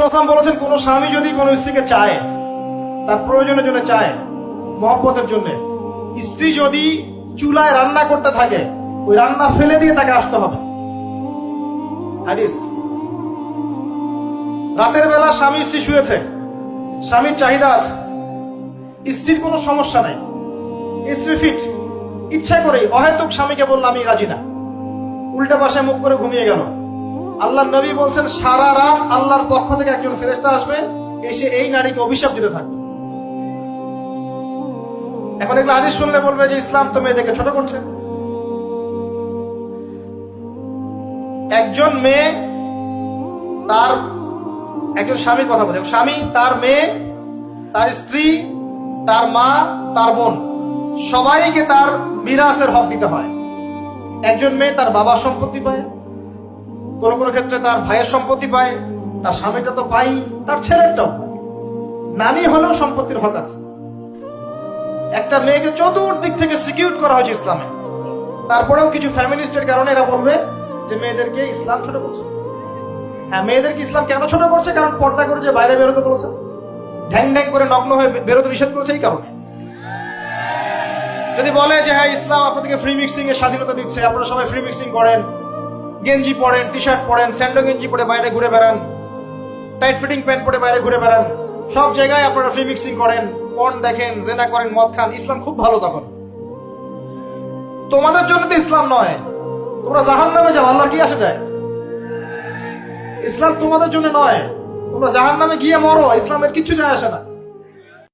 বলেছেন কোন স্বামী যদি কোন স্ত্রীকে চায়, তার প্রয়োজনের জন্য চায়, মহব্বতের জন্য, স্ত্রী যদি চুলায় রান্না করতে থাকে, ওই রান্না ফেলে দিয়ে তাকে আসতে হবে। হাদিস। রাতের বেলা স্বামী স্ত্রী শুয়েছে, স্বামীর চাহিদা আছে, স্ত্রীর কোনো সমস্যা নাই, স্ত্রী ফিট, ইচ্ছা করেই অহেতুক স্বামীকে বলল আমি রাজি না, উল্টা পাশে মুখ করে ঘুমিয়ে গেল। আল্লাহর নবী বলছেন সারা রাত আল্লাহর পক্ষ থেকে একজন ফেরেশতা আসবে, এসে এই নারীকে অভিশাপ দিতে থাকবে। এখন এগুলো হাদিস শুনলে বলবে যে ইসলাম তো মেয়েদেরকে ছোট করছে। একজন মেয়ে তার একজন স্বামীর কথা বলছে, স্বামী তার মেয়ে, তার স্ত্রী, তার মা, তার বোন, সবাইকে তার মিরাসের হক দিতে হয়। একজন মেয়ে তার বাবার সম্পত্তি পায়, কোন কোন ক্ষেত্রে তার ভাইয়ের সম্পত্তি পায়, তার স্বামীটা তো পাই, তার ছেলেরটাও পায়, নানি হলেও সম্পত্তির হক আছে। একটা মেয়েকে চতুর্দিক থেকে সিকিউর করা হয়েছে ইসলামে। তারপরেও কিছু ফ্যামিলিস্টের কারণে এরা বলবে যে মেয়েদেরকে ইসলাম ছোট করছে। হ্যাঁ, মেয়েদেরকে ইসলাম কেন ছোট করছে? কারণ পর্দা করে যে বাইরে বেরোতে বলেছে, ঢ্যাং ঢ্যাং করে নগ্ন হয়ে বেরোতে নিষেধ করেছে, এই কারণে। যদি বলে যে হ্যাঁ ইসলাম আপনাদেরকে ফ্রি মিক্সিং এর স্বাধীনতা দিচ্ছে, আপনারা সবাই ফ্রি মিক্সিং করেন, গেঞ্জি পরেন, টি শার্ট পরেন, স্যান্ডো গেঞ্জি পরে বাইরে ঘুরে বেড়ান, টাইট ফিটিং প্যান্ট পরে বাইরে ঘুরে বেড়ান, সব জায়গায় আপনারা ফ্রি মিক্সিং করেন, পর্ন দেখেন, জেনা করেন, মদ খান, ইসলাম খুব ভালো। তখন তোমাদের জন্য তো ইসলাম নয়, তোমরা জাহান্নামে যাও, আল্লাহর কি আসে যায়? ইসলাম তোমাদের জন্য নয়, তোমরা জাহান্নামে গিয়ে মরো, ইসলামের কিচ্ছু যায় আসে না।